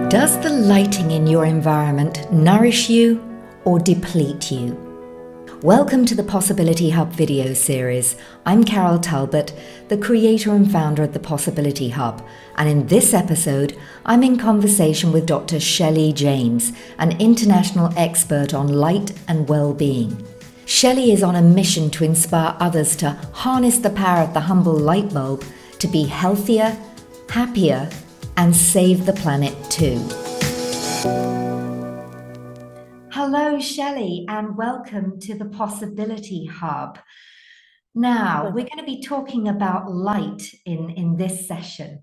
Does the lighting in your environment nourish you or deplete you? Welcome to the Possibility Hub video series. I'm Carol Talbot, the creator and founder of the Possibility Hub, and in this episode, I'm in conversation with Dr. Shelley James, an international expert on light and well-being. Shelley is on a mission to inspire others to harness the power of the humble light bulb to be healthier, happier, and save the planet too. Hello, Shelley, and welcome to the Possibility Hub. Now, we're going to be talking about light in this session.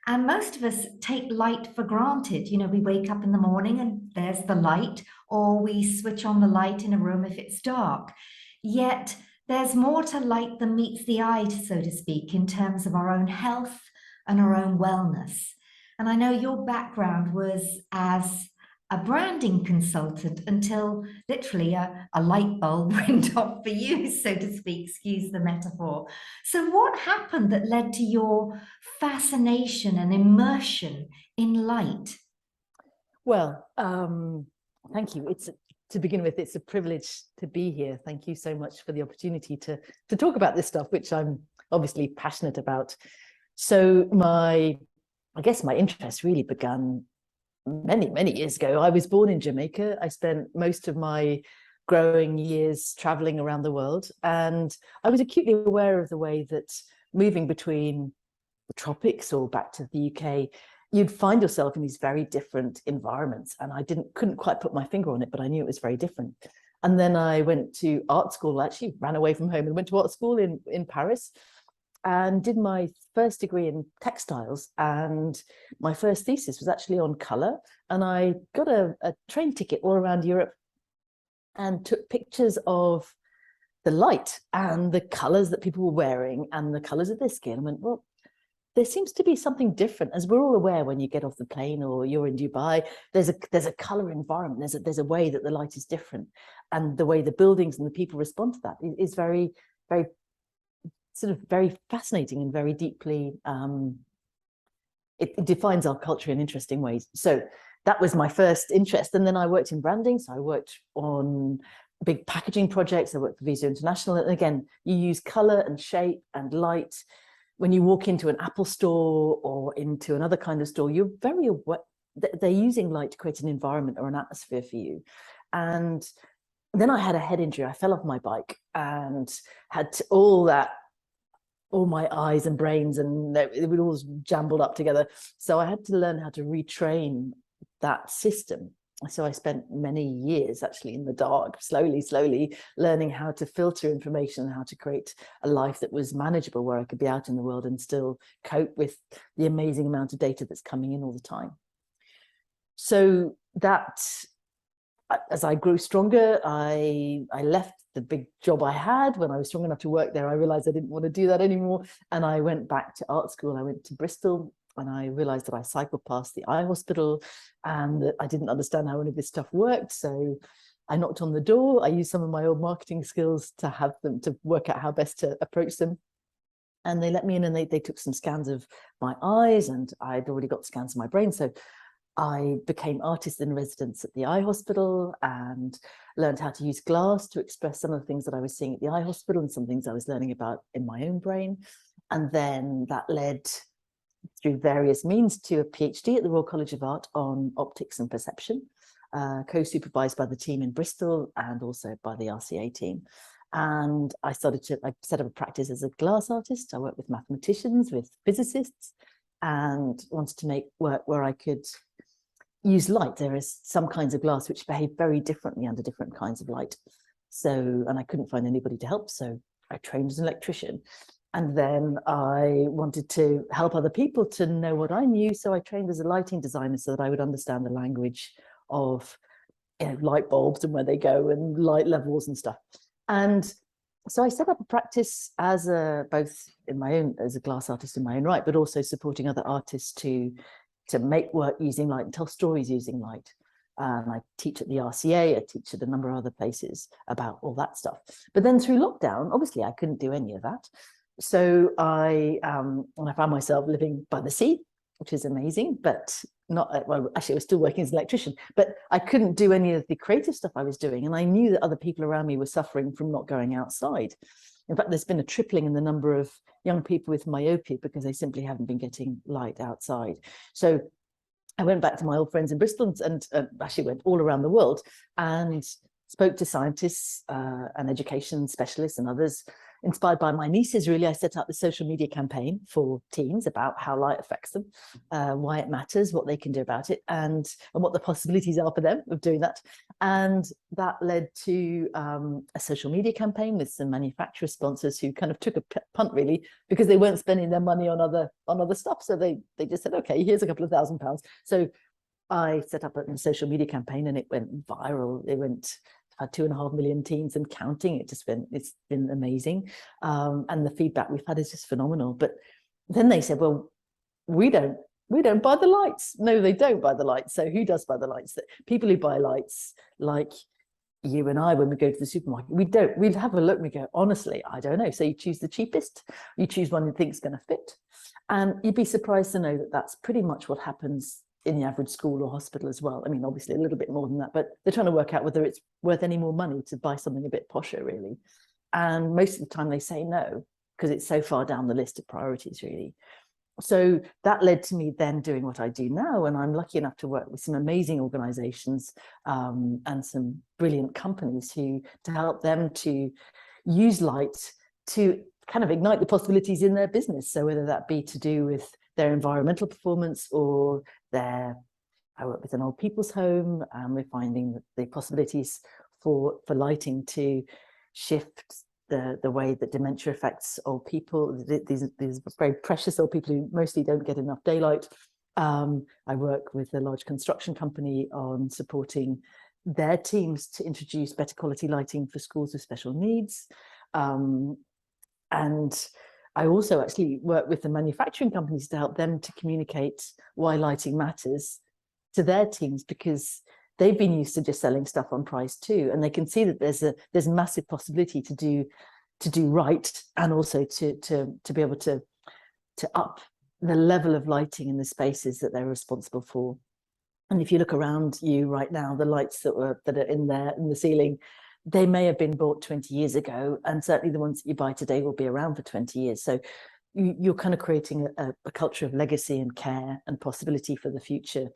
And most of us take light for granted. You know, we wake up in the morning and there's the light, or we switch on the light in a room if it's dark. Yet, there's more to light than meets the eye, so to speak, in terms of our own health and our own wellness. And I know your background was as a branding consultant until literally a light bulb went off for you, so to speak, excuse the metaphor. So what happened that led to your fascination and immersion in light? Well, thank you. To begin with, it's a privilege to be here. Thank you so much for the opportunity to talk about this stuff, which I'm obviously passionate about. So I guess my interest really began many years ago. I was born in Jamaica. I spent most of my growing years traveling around the world, and I was acutely aware of the way that moving between the tropics or back to the UK, you'd find yourself in these very different environments. And I couldn't quite put my finger on it, but I knew it was very different. And then I went to art school. I actually ran away from home and went to art school in Paris, and did my first degree in textiles, and my first thesis was actually on color. And I got a train ticket all around Europe and took pictures of the light and the colors that people were wearing and the colors of their skin. I went, well, there seems to be something different. As we're all aware, when you get off the plane or you're in Dubai, there's a color environment. There's a way that the light is different, and the way the buildings and the people respond to that is very sort of very fascinating and very deeply, it defines our culture in interesting ways. So that was my first interest. And then I worked in branding. So I worked on big packaging projects. I worked for Visa International. And again, you use color and shape and light. When you walk into an Apple store or into another kind of store, you're very aware they're using light to create an environment or an atmosphere for you. And then I had a head injury. I fell off my bike and had all my eyes and brains, and it was all jumbled up together. So I had to learn how to retrain that system. So I spent many years actually in the dark, slowly learning how to filter information and how to create a life that was manageable, where I could be out in the world and still cope with the amazing amount of data that's coming in all the time. So that, as I grew stronger, I left the big job I had. When I was strong enough to work there, I realized I didn't want to do that anymore. And I went back to art school. I went to Bristol, and I realized that I cycled past the eye hospital and that I didn't understand how any of this stuff worked. So I knocked on the door. I used some of my old marketing skills to have them to work out how best to approach them. And they let me in, and they took some scans of my eyes, and I'd already got scans of my brain. So I became artist in residence at the eye hospital and learned how to use glass to express some of the things that I was seeing at the eye hospital and some things I was learning about in my own brain. And then that led through various means to a PhD at the Royal College of Art on optics and perception, co-supervised by the team in Bristol and also by the RCA team. And I set up a practice as a glass artist. I worked with mathematicians, with physicists, and wanted to make work where I could use light. There is some kinds of glass which behave very differently under different kinds of light. So, and I couldn't find anybody to help. So I trained as an electrician. And then I wanted to help other people to know what I knew. So I trained as a lighting designer so that I would understand the language of, light bulbs and where they go and light levels and stuff. And so I set up a practice as both in my own, as a glass artist in my own right, but also supporting other artists to make work using light and tell stories using light. And I teach at the RCA, I teach at a number of other places about all that stuff. But then through lockdown, obviously I couldn't do any of that. So I found myself living by the sea which is amazing, but not, well, actually I was still working as an electrician, but I couldn't do any of the creative stuff I was doing. And I knew that other people around me were suffering from not going outside. In fact, there's been a tripling in the number of young people with myopia because they simply haven't been getting light outside. So I went back to my old friends in Bristol and actually went all around the world and spoke to scientists and education specialists and others. Inspired by my nieces, really, I set up the social media campaign for teens about how light affects them, why it matters, what they can do about it, and what the possibilities are for them of doing that. And that led to a social media campaign with some manufacturer sponsors who kind of took a punt, really, because they weren't spending their money on other stuff. So they just said, okay, here's a couple of £1,000s. So I set up a social media campaign and it went viral. It went, had 2.5 million teens and counting. It's been amazing. And the feedback we've had is just phenomenal. But then they said, well, we don't buy the lights. No, they don't buy the lights. So who does buy the lights? People who buy lights, like you and I, when we go to the supermarket, we'd have a look and we go, honestly, I don't know. So you choose the cheapest, you choose one you think is going to fit. And you'd be surprised to know that that's pretty much what happens in the average school or hospital as well. I mean, obviously a little bit more than that, but they're trying to work out whether it's worth any more money to buy something a bit posher, really. And most of the time they say no, because it's so far down the list of priorities, really. So that led to me then doing what I do now, and I'm lucky enough to work with some amazing organizations and some brilliant companies to help them to use light to kind of ignite the possibilities in their business. So whether that be to do with their environmental performance or I work with an old people's home, and we're finding that the possibilities for lighting to shift the way that dementia affects old people, these very precious old people who mostly don't get enough daylight. I work with a large construction company on supporting their teams to introduce better quality lighting for schools with special needs. And I also actually work with the manufacturing companies to help them to communicate why lighting matters to their teams, because they've been used to just selling stuff on price too, and they can see that there's a massive possibility to do right, and also to be able to up the level of lighting in the spaces that they're responsible for. And if you look around you right now, the lights that are in the ceiling, they may have been bought 20 years ago, and certainly the ones that you buy today will be around for 20 years. So you're kind of creating a culture of legacy and care and possibility for the future.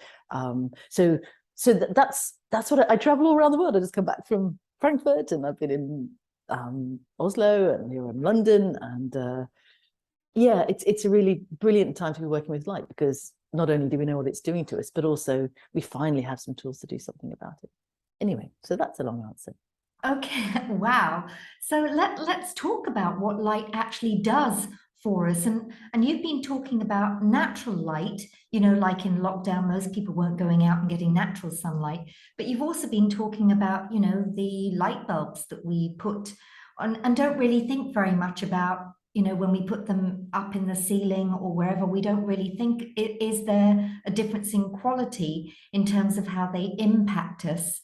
So that's what I travel all around the world. I just come back from Frankfurt, and I've been in Oslo, and here in London, and yeah, it's a really brilliant time to be working with light, because not only do we know what it's doing to us, but also we finally have some tools to do something about it. Anyway, so that's a long answer. Okay, wow. So let's talk about what light actually does for us. And you've been talking about natural light, like in lockdown, most people weren't going out and getting natural sunlight. But you've also been talking about, the light bulbs that we put on and don't really think very much about, when we put them up in the ceiling or wherever, we don't really think, is there a difference in quality in terms of how they impact us?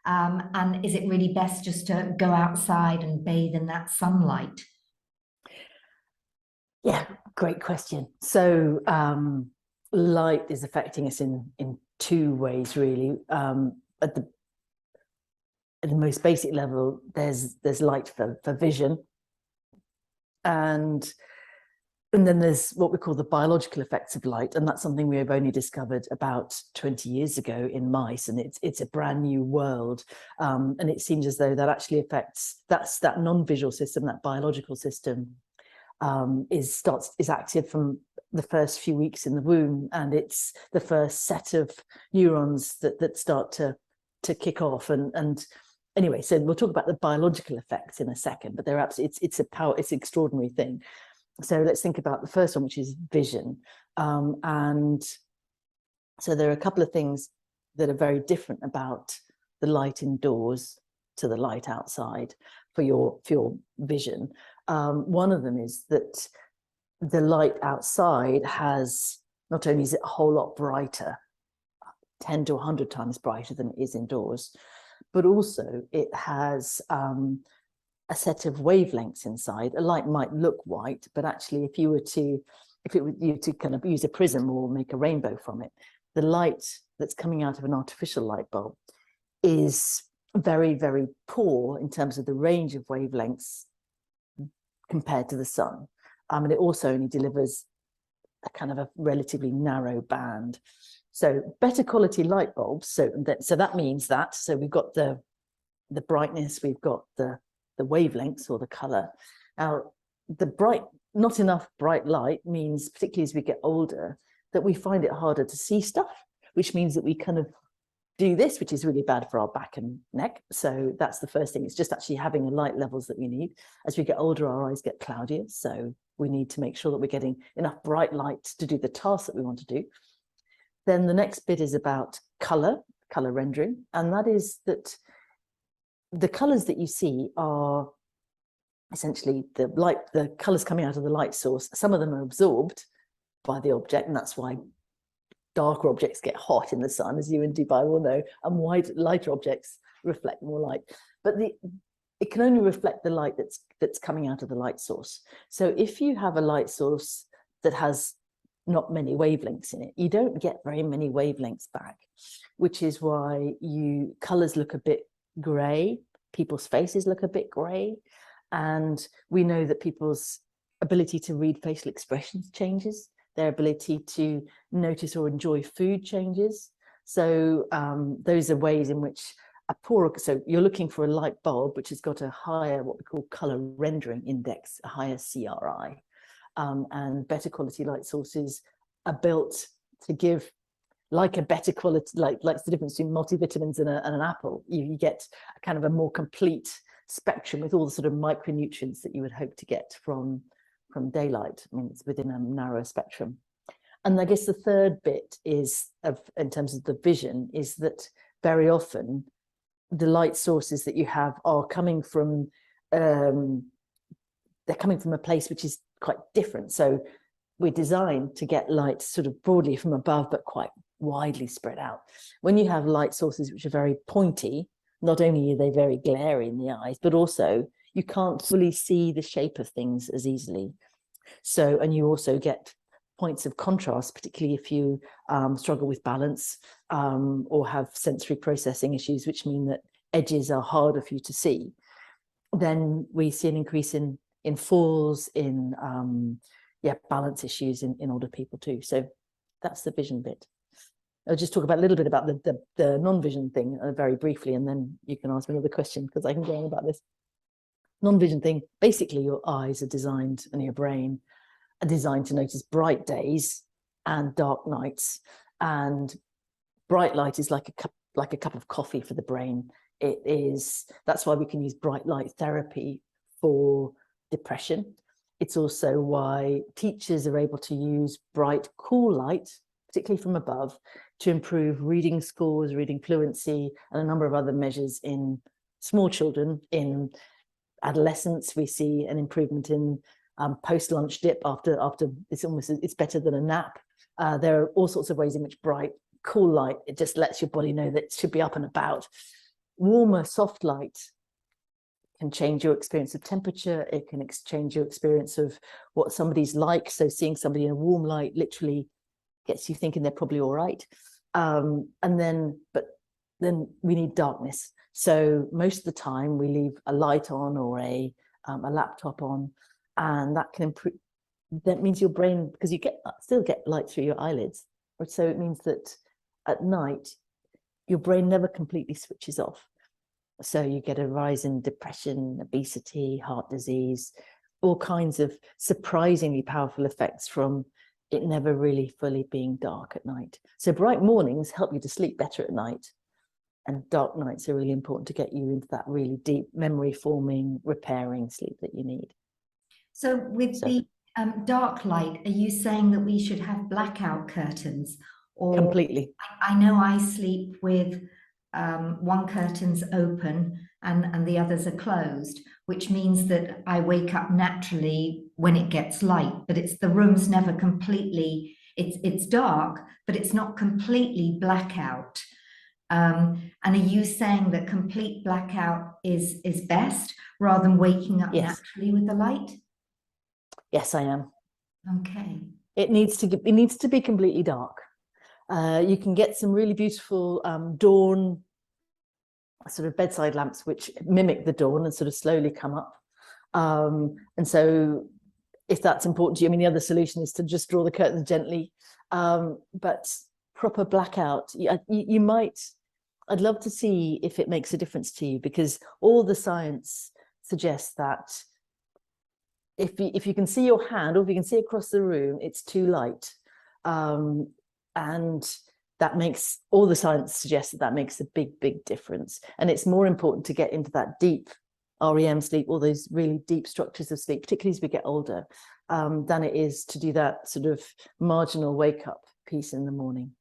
And is it really best just to go outside and bathe in that sunlight? Yeah, great question. So light is affecting us in two ways, really. At the most basic level, there's light for vision, and then there's what we call the biological effects of light, and that's something we have only discovered about 20 years ago in mice, and it's a brand new world. And it seems as though that actually affects that non-visual system, that biological system, is active from the first few weeks in the womb, and it's the first set of neurons that start to kick off. And anyway, so we'll talk about the biological effects in a second, but they're absolutely it's an extraordinary thing. So let's think about the first one, which is vision. And so there are a couple of things that are very different about the light indoors to the light outside for your vision. One of them is that the light outside not only is it a whole lot brighter, 10 to 100 times brighter than it is indoors, but also it has a set of wavelengths inside. A light might look white, but actually if you were to if it were you to kind of use a prism or make a rainbow from it, the light that's coming out of an artificial light bulb is very, very poor in terms of the range of wavelengths compared to the sun. And it also only delivers a kind of a relatively narrow band. So better quality light bulbs. So that means that, so we've got the brightness, we've got the wavelengths or the color. Now, not enough bright light means, particularly as we get older, that we find it harder to see stuff, which means that we kind of do this, which is really bad for our back and neck. So that's the first thing. It's just actually having the light levels that we need. As we get older, our eyes get cloudier. So we need to make sure that we're getting enough bright light to do the task that we want to do. Then the next bit is about color rendering. And that is that the colors that you see are essentially the colors coming out of the light source. Some of them are absorbed by the object, and that's why darker objects get hot in the sun, as you in Dubai will know, and lighter objects reflect more light. But it can only reflect the light that's coming out of the light source. So if you have a light source that has not many wavelengths in it, you don't get very many wavelengths back, which is why colors look a bit gray, people's faces look a bit gray, and we know that people's ability to read facial expressions changes, their ability to notice or enjoy food changes. So those are ways in which so you're looking for a light bulb which has got a higher, what we call color rendering index, a higher CRI, and better quality light sources are built to give like a better quality, like the difference between multivitamins and an apple. You get a kind of a more complete spectrum with all the sort of micronutrients that you would hope to get from daylight. I mean, it's within a narrow spectrum. And I guess the third bit is, in terms of the vision, is that very often the light sources that you have are coming from, they're coming from a place which is quite different. So we're designed to get light sort of broadly from above, but quite widely spread out. When you have light sources which are very pointy, not only are they very glary in the eyes, but also you can't fully see the shape of things as easily. So, and you also get points of contrast, particularly if you struggle with balance or have sensory processing issues, which mean that edges are harder for you to see. Then we see an increase in falls, in balance issues in older people too. So that's the vision bit. I'll just talk about a little bit about the non-vision thing very briefly, and then you can ask me another question because I can go on about this. Non-vision thing, basically your eyes are designed, and your brain are designed to notice bright days and dark nights. And bright light is like a cup of coffee for the brain. That's why we can use bright light therapy for depression. It's also why teachers are able to use bright, cool light, particularly from above, to improve reading scores, reading fluency, and a number of other measures in small children. In adolescents, we see an improvement in post-lunch dip after it's better than a nap. There are all sorts of ways in which bright, cool light, it just lets your body know that it should be up and about. Warmer, soft light can change your experience of temperature. It can change your experience of what somebody's like. So seeing somebody in a warm light literally gets you thinking they're probably all right. But then we need darkness. So most of the time we leave a light on or a laptop on, and that can improve. That means your brain, because you still get light through your eyelids, so it means that at night your brain never completely switches off. So you get a rise in depression, obesity, heart disease, all kinds of surprisingly powerful effects from it never really fully being dark at night. So bright mornings help you to sleep better at night, and dark nights are really important to get you into that really deep memory forming, repairing sleep that you need. So the dark light, are you saying that we should have blackout curtains? Or completely. I know I sleep with one curtain's open and the others are closed, which means that I wake up naturally when it gets light, but the room's never completely, it's dark, but it's not completely blackout. And are you saying that complete blackout is best rather than waking up naturally with the light? Yes, I am. Okay. it needs to be completely dark. You can get some really beautiful dawn sort of bedside lamps which mimic the dawn and sort of slowly come up. And so if that's important to you, I mean, the other solution is to just draw the curtains gently. But proper blackout, you might, I'd love to see if it makes a difference to you, because all the science suggests that if you can see your hand, or if you can see across the room, it's too light. And that makes, all the science suggests that makes a big difference. And it's more important to get into that deep REM sleep, all those really deep structures of sleep, particularly as we get older, than it is to do that sort of marginal wake up piece in the morning.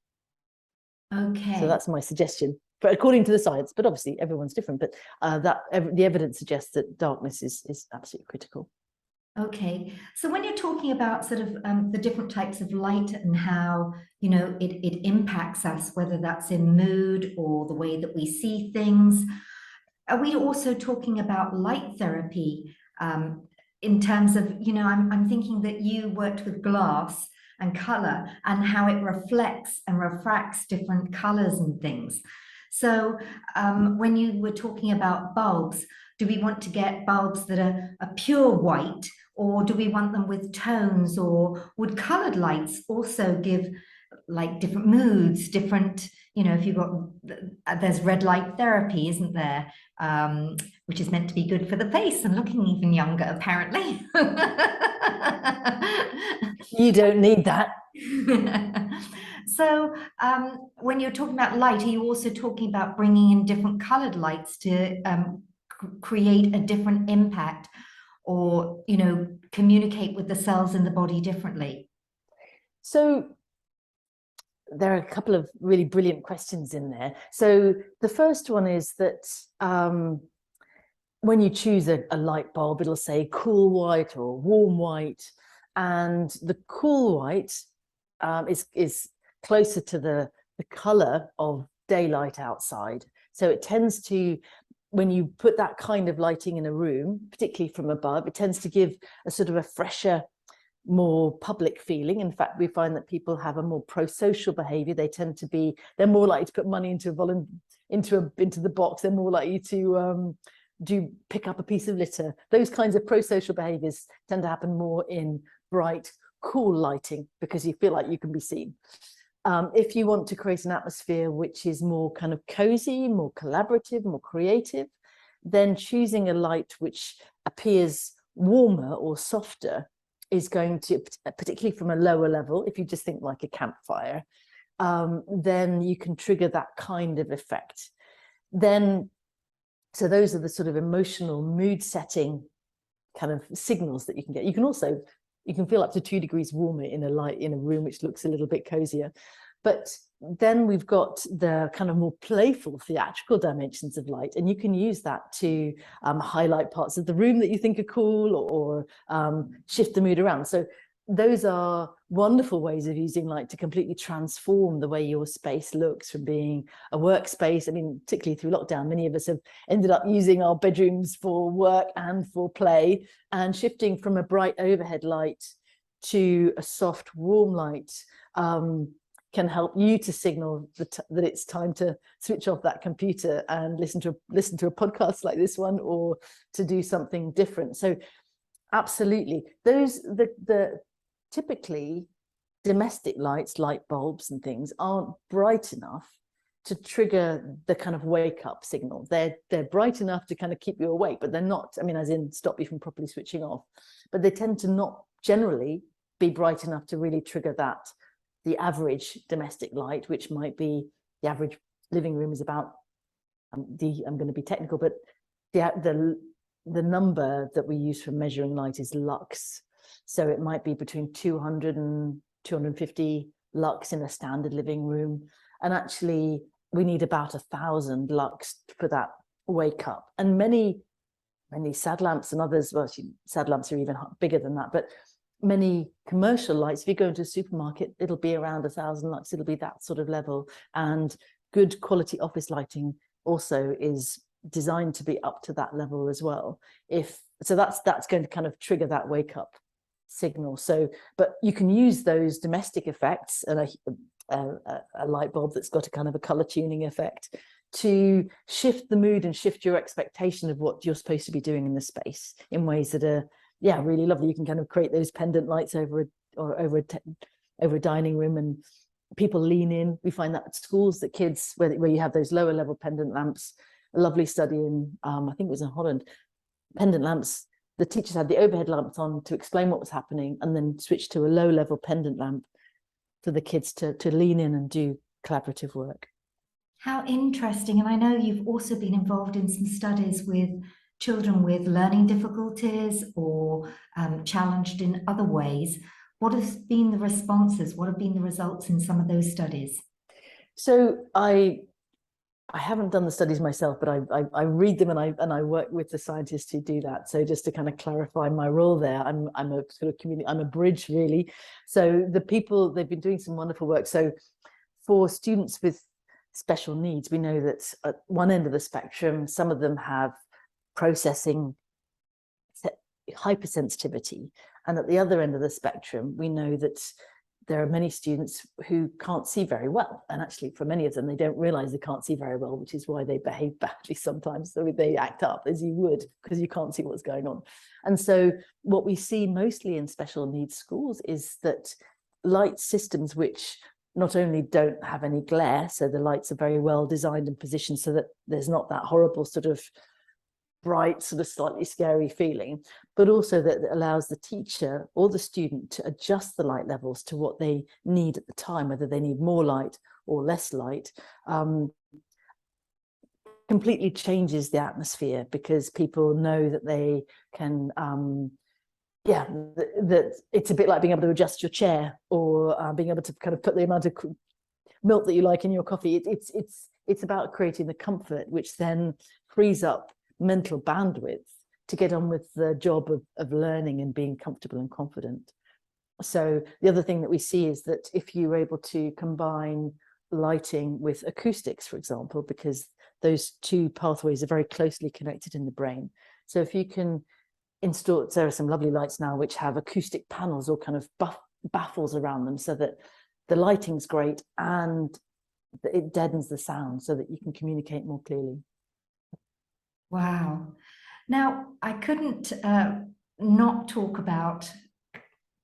Okay. So that's my suggestion, but according to the science, but obviously everyone's different, but the evidence suggests that darkness is absolutely critical. Okay, so when you're talking about sort of the different types of light and how, you know, it impacts us, whether that's in mood or the way that we see things, are we also talking about light therapy in terms of, you know, I'm thinking that you worked with glass and color and how it reflects and refracts different colors and things. So when you were talking about bulbs, do we want to get bulbs that are pure white, or do we want them with tones, or would colored lights also give like different moods, different, you know, if you've got, there's red light therapy, isn't there? Which is meant to be good for the face and looking even younger, apparently. You don't need that. So when you're talking about light, are you also talking about bringing in different colored lights to create a different impact, or, you know, communicate with the cells in the body differently? So there are a couple of really brilliant questions in there. So the first one is that when you choose a light bulb, it'll say cool white or warm white, and the cool white is closer to the color of daylight outside. So it tends to, when you put that kind of lighting in a room, particularly from above, it tends to give a sort of a fresher, more public feeling. In fact, we find that people have a more pro-social behavior. They tend to be, they're more likely to put money into the box. They're more likely to pick up a piece of litter. Those kinds of pro-social behaviors tend to happen more in bright, cool lighting, because you feel like you can be seen. If you want to create an atmosphere which is more kind of cozy, more collaborative, more creative, then choosing a light which appears warmer or softer is going to, particularly from a lower level, if you just think like a campfire, then you can trigger that kind of effect. Then, so those are the sort of emotional mood setting kind of signals that you can get. You can also, you can feel up to 2 degrees warmer in a room which looks a little bit cozier. But then we've got the kind of more playful theatrical dimensions of light, and you can use that to highlight parts of the room that you think are cool, or shift the mood around. So those are wonderful ways of using light to completely transform the way your space looks from being a workspace. I mean, particularly through lockdown, many of us have ended up using our bedrooms for work and for play, and shifting from a bright overhead light to a soft, warm light can help you to signal that it's time to switch off that computer and listen to a podcast like this one, or to do something different. So absolutely, those the typically domestic lights, light bulbs and things, aren't bright enough to trigger the kind of wake up signal. They're bright enough to kind of keep you awake, but they're not, I mean, as in stop you from properly switching off, but they tend to not generally be bright enough to really trigger that. The average domestic light, which might be, the average living room is about, I'm going to be technical, but the number that we use for measuring light is lux. So it might be between 200 and 250 lux in a standard living room. And actually, we need about 1,000 lux for that wake up. And many sad lamps and others, well, sad lamps are even bigger than that, but many commercial lights, if you go into a supermarket, it'll be around 1,000 lux. It'll be that sort of level. And good quality office lighting also is designed to be up to that level as well. So that's going to kind of trigger that wake up signal. So, but you can use those domestic effects and a light bulb that's got a kind of a color tuning effect to shift the mood and shift your expectation of what you're supposed to be doing in the space in ways that are, yeah, really lovely. You can kind of create those pendant lights over a dining room, and people lean in. We find that at schools, that kids, where you have those lower level pendant lamps, a lovely study in, I think it was in Holland, pendant lamps, the teachers had the overhead lamps on to explain what was happening, and then switched to a low level pendant lamp for the kids to lean in and do collaborative work. How interesting. And I know you've also been involved in some studies with children with learning difficulties or challenged in other ways. What has been the responses? What have been the results in some of those studies? So I haven't done the studies myself, but I read them, and I work with the scientists who do that. So just to kind of clarify my role there, I'm a sort of community, I'm a bridge really. So the people, they've been doing some wonderful work. So for students with special needs, we know that at one end of the spectrum, some of them have processing hypersensitivity, and at the other end of the spectrum, we know that there are many students who can't see very well, and actually for many of them, they don't realize they can't see very well, which is why they behave badly sometimes. So they act up as you would, because you can't see what's going on. And so what we see mostly in special needs schools is that light systems, which not only don't have any glare, so the lights are very well designed and positioned so that there's not that horrible sort of bright, sort of slightly scary feeling, but also that it allows the teacher or the student to adjust the light levels to what they need at the time, whether they need more light or less light, completely changes the atmosphere, because people know that they can, that it's a bit like being able to adjust your chair, or being able to kind of put the amount of milk that you like in your coffee. It's about creating the comfort, which then frees up mental bandwidth to get on with the job of learning and being comfortable and confident. So the other thing that we see is that if you're able to combine lighting with acoustics, for example, because those two pathways are very closely connected in the brain. So if you can install, there are some lovely lights now which have acoustic panels or kind of baffles around them, so that the lighting's great and it deadens the sound so that you can communicate more clearly. Wow. Now, I couldn't not talk about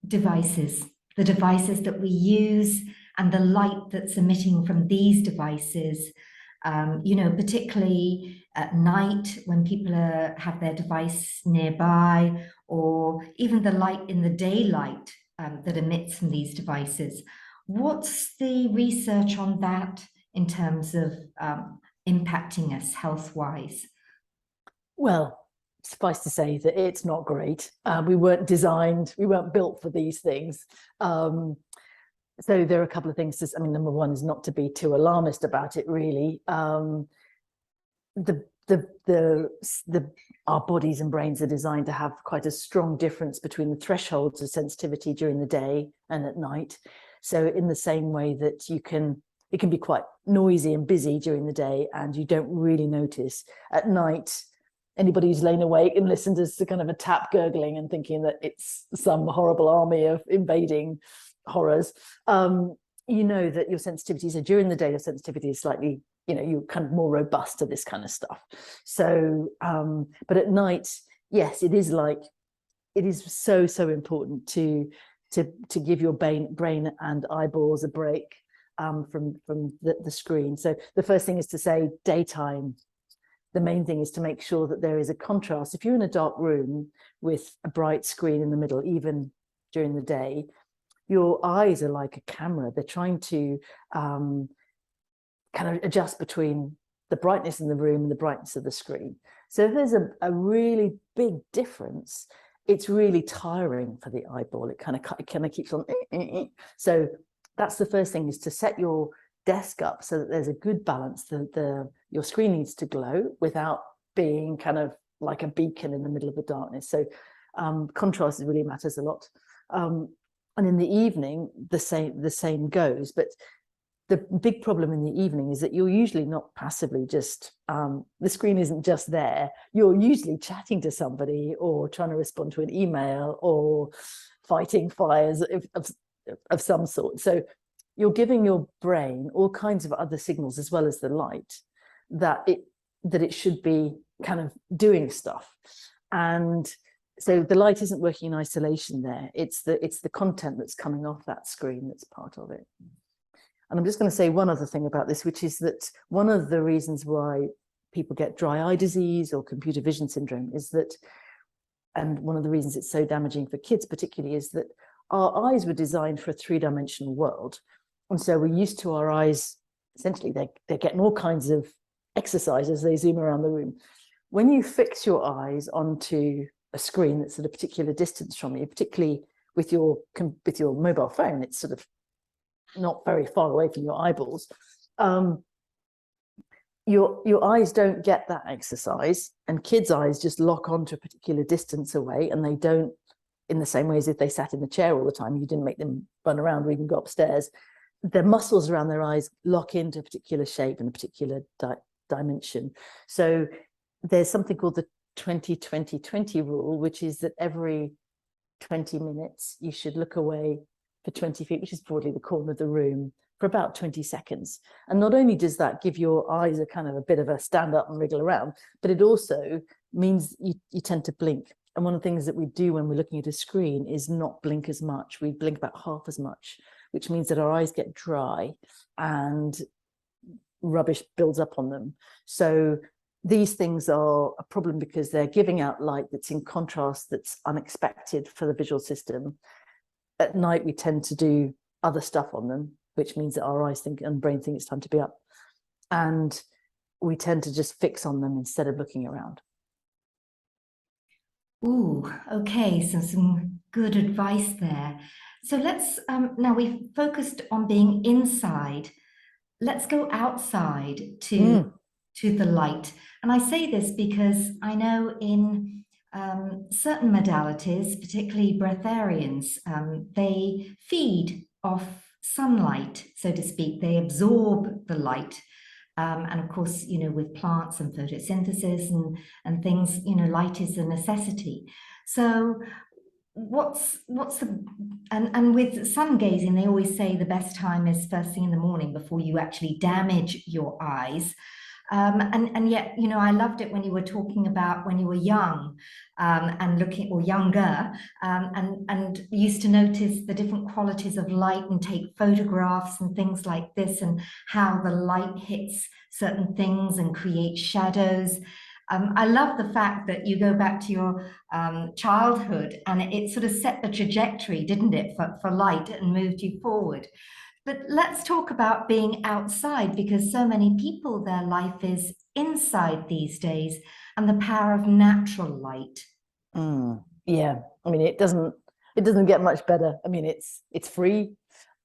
devices, the devices that we use and the light that's emitting from these devices, particularly at night when people have their device nearby, or even the light in the daylight that emits from these devices. What's the research on that in terms of impacting us health-wise? Well, suffice to say that it's not great. We weren't built for these things. So there are a couple of things to, number one is not to be too alarmist about it, really. Our bodies and brains are designed to have quite a strong difference between the thresholds of sensitivity during the day and at night. So in the same way that it can be quite noisy and busy during the day and you don't really notice. At night, anybody who's lain awake and listened to kind of a tap gurgling and thinking that it's some horrible army of invading horrors, you know that your sensitivity, so during the day, your sensitivity is slightly, you're kind of more robust to this kind of stuff. So, but at night, yes, it is so important to give your brain and eyeballs a break from the screen. So the first thing is to say daytime. The main thing is to make sure that there is a contrast. If you're in a dark room with a bright screen in the middle, even during the day, your eyes are like a camera. They're trying to kind of adjust between the brightness in the room and the brightness of the screen. So if there's a really big difference, it's really tiring for the eyeball. It kind of keeps on. So that's the first thing, is to set your desk up so that there's a good balance. Your screen needs to glow without being kind of like a beacon in the middle of the darkness. So contrast really matters a lot. And in the evening, the same goes. But the big problem in the evening is that you're usually not passively just, the screen isn't just there. You're usually chatting to somebody or trying to respond to an email or fighting fires of some sort. So you're giving your brain all kinds of other signals as well as the light that it should be kind of doing stuff. And so the light isn't working in isolation there. It's the content that's coming off that screen that's part of it. And I'm just going to say one other thing about this, which is that one of the reasons why people get dry eye disease or computer vision syndrome is that, and one of the reasons it's so damaging for kids particularly, is that our eyes were designed for a three-dimensional world. And so we're used to our eyes, essentially, they're getting all kinds of exercise as they zoom around the room. When you fix your eyes onto a screen that's at a particular distance from you, particularly with your mobile phone, it's sort of not very far away from your eyeballs, your eyes don't get that exercise, and kids' eyes just lock onto a particular distance away, and they don't, in the same way as if they sat in the chair all the time, you didn't make them run around or even go upstairs. Their muscles around their eyes lock into a particular shape and a particular dimension. So there's something called the 20-20-20 rule, which is that every 20 minutes you should look away for 20 feet, which is broadly the corner of the room, for about 20 seconds. And not only does that give your eyes a kind of a bit of a stand up and wriggle around, but it also means you tend to blink. And one of the things that we do when we're looking at a screen is not blink as much. We blink about half as much, which means that our eyes get dry and rubbish builds up on them. So these things are a problem because they're giving out light that's in contrast, that's unexpected for the visual system. At night, we tend to do other stuff on them, which means that our eyes think and brain think it's time to be up. And we tend to just fix on them instead of looking around. Ooh, okay, so some good advice there. So let's, now we've focused on being inside. Let's go outside to the light. And I say this because I know in certain modalities, particularly breatharians, they feed off sunlight, so to speak. They absorb the light. And of course, you know, with plants and photosynthesis and things, you know, light is a necessity. So what's the, and with sun gazing, they always say the best time is first thing in the morning before you actually damage your eyes. And yet, you know, I loved it when you were talking about when you were young and looking, or younger, and used to notice the different qualities of light and take photographs and things like this, and how the light hits certain things and creates shadows. I love the fact that you go back to your childhood, and it sort of set the trajectory, didn't it, for light, and moved you forward. But let's talk about being outside, because so many people, their life is inside these days, and the power of natural light. Yeah, I mean, it doesn't get much better. I mean, it's free.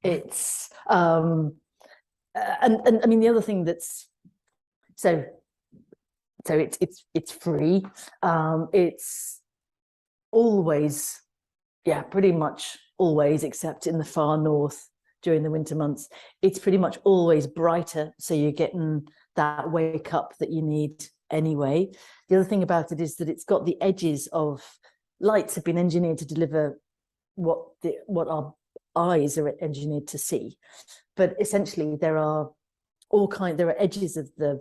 It's and I mean, the other thing that's so it's free. It's always, yeah, pretty much always, except in the far north during the winter months, it's pretty much always brighter. So you're getting that wake up that you need anyway. The other thing about it is that it's got the edges of lights have been engineered to deliver what our eyes are engineered to see. But essentially there are edges of the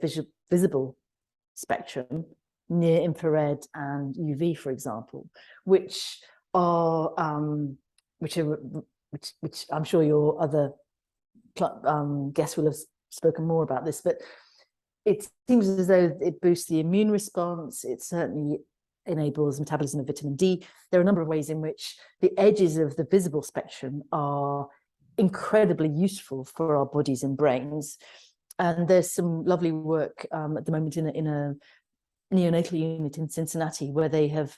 visible spectrum, near infrared and UV, for example, which I'm sure your other guests will have spoken more about this, but it seems as though it boosts the immune response. It certainly enables metabolism of vitamin D. There are a number of ways in which the edges of the visible spectrum are incredibly useful for our bodies and brains. And there's some lovely work at the moment in a neonatal unit in Cincinnati, where they have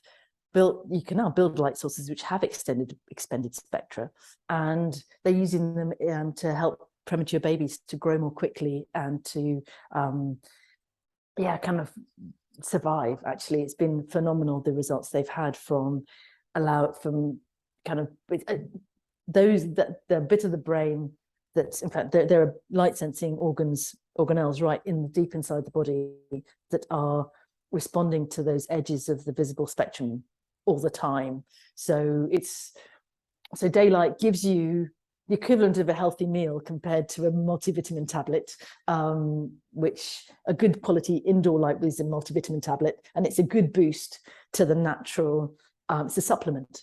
you can now build light sources which have expanded spectra, and they're using them to help premature babies to grow more quickly and to kind of survive. Actually, it's been phenomenal, the results they've had from kind of the bit of the brain that's, in fact, there are light sensing organelles right in deep inside the body that are responding to those edges of the visible spectrum all the time. So it's So daylight gives you the equivalent of a healthy meal compared to a multivitamin tablet, which a good quality indoor light is a multivitamin tablet, and it's a good boost to the natural, it's a supplement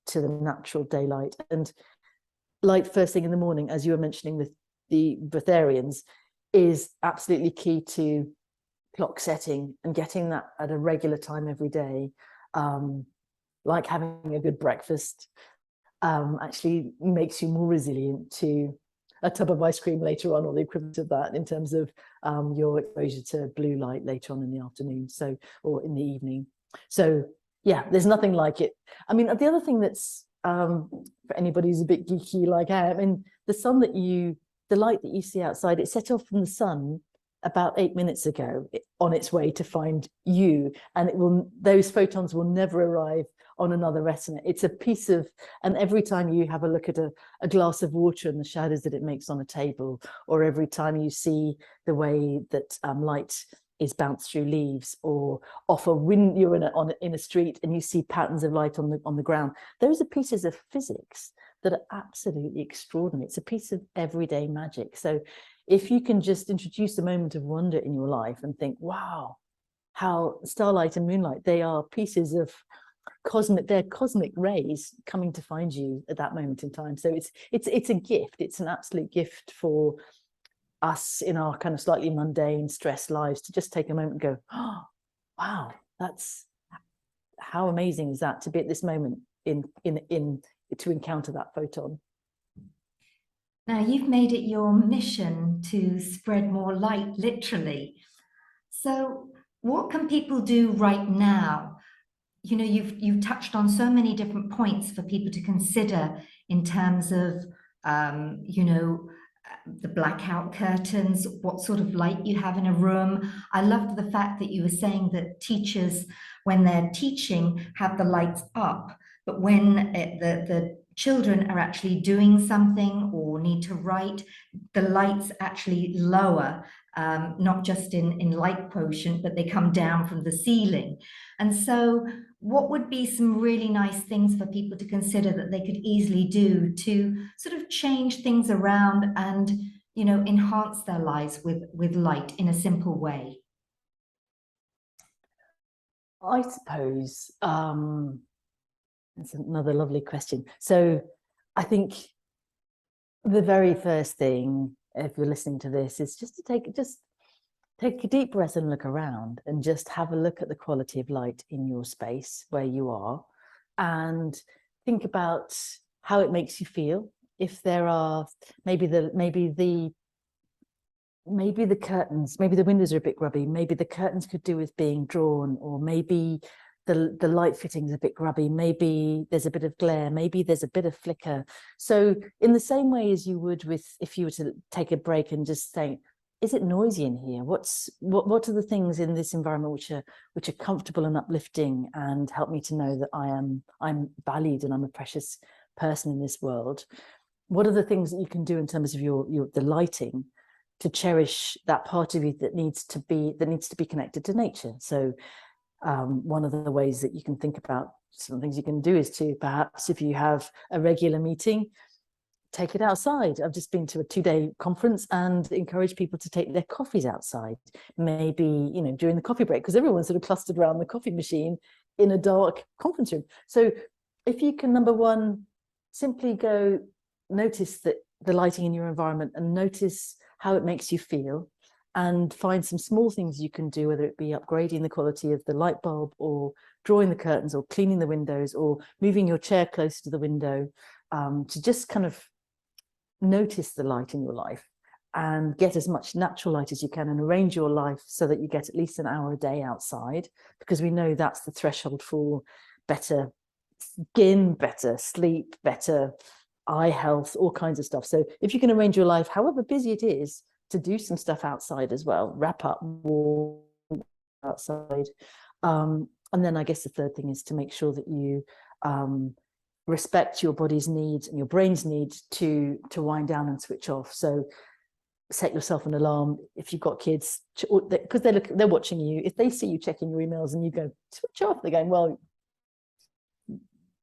to the natural daylight. And light first thing in the morning, as you were mentioning with the breatharians, is absolutely key to clock setting and getting that at a regular time every day, like having a good breakfast. Actually makes you more resilient to a tub of ice cream later on, or the equivalent of that, in terms of your exposure to blue light later on in the afternoon, so, or in the evening. So yeah, there's nothing like it. I mean, the other thing that's for anybody who's a bit geeky like I mean, the light that you see outside, it set off from the sun about 8 minutes ago on its way to find you, and those photons will never arrive on another retina. It's a piece of, and every time you have a look at a glass of water and the shadows that it makes on a table, or every time you see the way that light is bounced through leaves, or off a wind, you're in a street and you see patterns of light on the ground, those are pieces of physics that are absolutely extraordinary. It's a piece of everyday magic. So if you can just introduce a moment of wonder in your life and think, wow, how starlight and moonlight, they are pieces of they're cosmic rays coming to find you at that moment in time. So it's a gift. It's an absolute gift for us in our kind of slightly mundane, stressed lives to just take a moment and go, oh, wow, that's, how amazing is that to be at this moment to encounter that photon. Now, you've made it your mission to spread more light, literally. So what can people do right now? You know, you've touched on so many different points for people to consider in terms of, you know, the blackout curtains, what sort of light you have in a room. I loved the fact that you were saying that teachers, when they're teaching, have the lights up, but when the children are actually doing something or need to write, the lights actually lower, not just in light quotient, but they come down from the ceiling. And so what would be some really nice things for people to consider that they could easily do to sort of change things around and, you know, enhance their lives with light in a simple way? I suppose that's another lovely question. So I think the very first thing, if you're listening to this, is just to take a deep breath and look around and just have a look at the quality of light in your space where you are, and think about how it makes you feel. If there are maybe the curtains, maybe the windows are a bit grubby, maybe the curtains could do with being drawn, or maybe the light fitting's a bit grubby, maybe there's a bit of glare, maybe there's a bit of flicker. So in the same way as you would if you were to take a break and just think, is it noisy in here? What are the things in this environment which are comfortable and uplifting and help me to know that I'm valued and I'm a precious person in this world? What are the things that you can do in terms of the lighting to cherish that part of you that needs to be connected to nature? So one of the ways that you can think about some things you can do is to, perhaps if you have a regular meeting, take it outside. I've just been to a 2-day conference and encourage people to take their coffees outside, maybe, you know, during the coffee break, because everyone's sort of clustered around the coffee machine in a dark conference room. So if you can, number one, simply go notice the lighting in your environment and notice how it makes you feel, and find some small things you can do, whether it be upgrading the quality of the light bulb, or drawing the curtains, or cleaning the windows, or moving your chair closer to the window, to just kind of notice the light in your life and get as much natural light as you can, and arrange your life so that you get at least an hour a day outside, because we know that's the threshold for better skin, better sleep, better eye health, all kinds of stuff. So if you can arrange your life, however busy it is, to do some stuff outside as well, wrap up, walk outside. And then I guess the third thing is to make sure that you respect your body's needs and your brain's need to wind down and switch off. So set yourself an alarm if you've got kids, because they're watching you. If they see you checking your emails and you go switch off, they're going, well,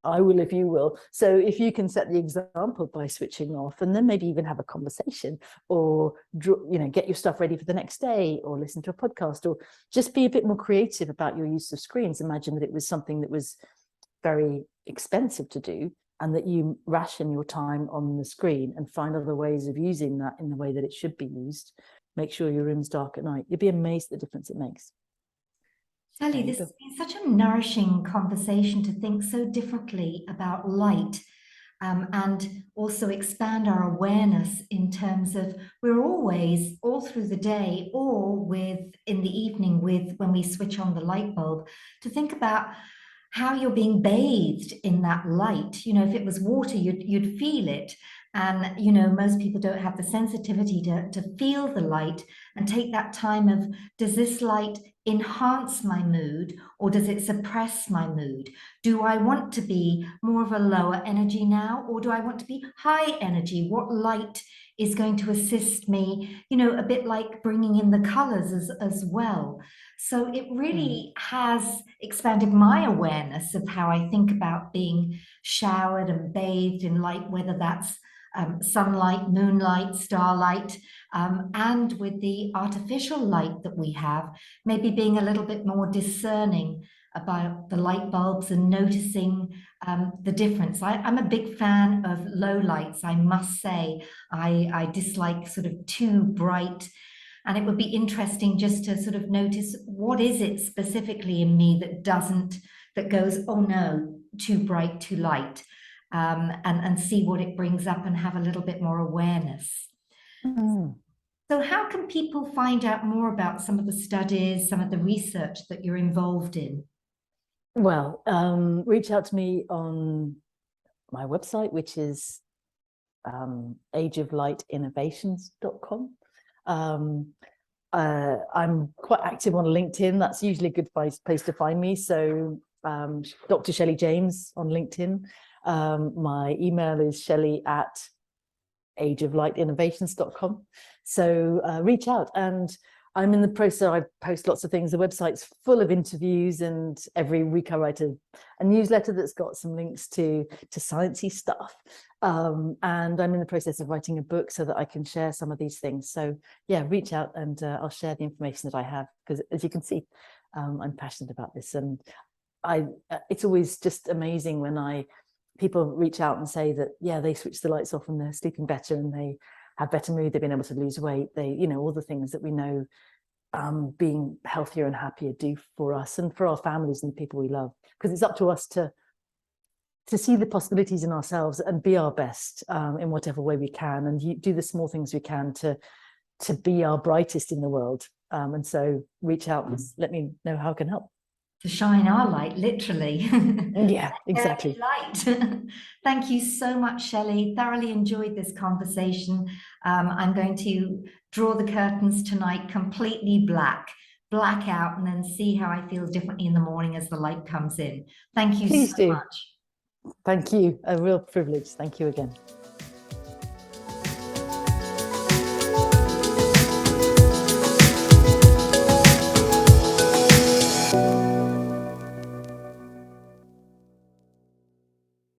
I will if you will. So if you can set the example by switching off, and then maybe even have a conversation, or get your stuff ready for the next day, or listen to a podcast, or just be a bit more creative about your use of screens. Imagine that it was something that was very expensive to do, and that you ration your time on the screen and find other ways of using that in the way that it should be used. Make sure your room's dark at night. You'll be amazed at the difference it makes. Shelley, this has been such a nourishing conversation to think so differently about light, and also expand our awareness in terms of we're always, all through the day, or in the evening when we switch on the light bulb, to think about how you're being bathed in that light. If it was water, you'd feel it. And, most people don't have the sensitivity to feel the light and take that time of, does this light enhance my mood, or does it suppress my mood? Do I want to be more of a lower energy now, or do I want to be high energy? What light is going to assist me, a bit like bringing in the colors as well. So it really has expanded my awareness of how I think about being showered and bathed in light, whether that's sunlight, moonlight, starlight, and with the artificial light that we have, maybe being a little bit more discerning about the light bulbs and noticing the difference. I'm a big fan of low lights, I must say. I dislike sort of too bright, and it would be interesting just to sort of notice what is it specifically in me that goes, oh no, too bright, too light. And see what it brings up and have a little bit more awareness. So how can people find out more about some of the studies, some of the research that you're involved in? Well, reach out to me on my website, which is ageoflightinnovations.com. I'm quite active on LinkedIn. That's usually a good place to find me. So Dr. Shelley James on LinkedIn. My email is shelley@ageoflightinnovations.com. So reach out, and I'm in the process. I post lots of things. The website's full of interviews, and every week I write a newsletter that's got some links to sciencey stuff. And I'm in the process of writing a book so that I can share some of these things. So yeah, reach out, and I'll share the information that I have, because as you can see, I'm passionate about this, and it's always just amazing when people reach out and say that, yeah, they switch the lights off and they're sleeping better and they have better mood, they've been able to lose weight, all the things that we know being healthier and happier do for us and for our families and the people we love. Because it's up to us to see the possibilities in ourselves and be our best in whatever way we can, and do the small things we can to be our brightest in the world. And so reach out and let me know how I can help. To shine our light, literally. Yeah, exactly. Light. Thank you so much, Shelley. Thoroughly enjoyed this conversation. I'm going to draw the curtains tonight completely black out, and then see how I feel differently in the morning as the light comes in. Thank you so much. Thank you. A real privilege. Thank you again.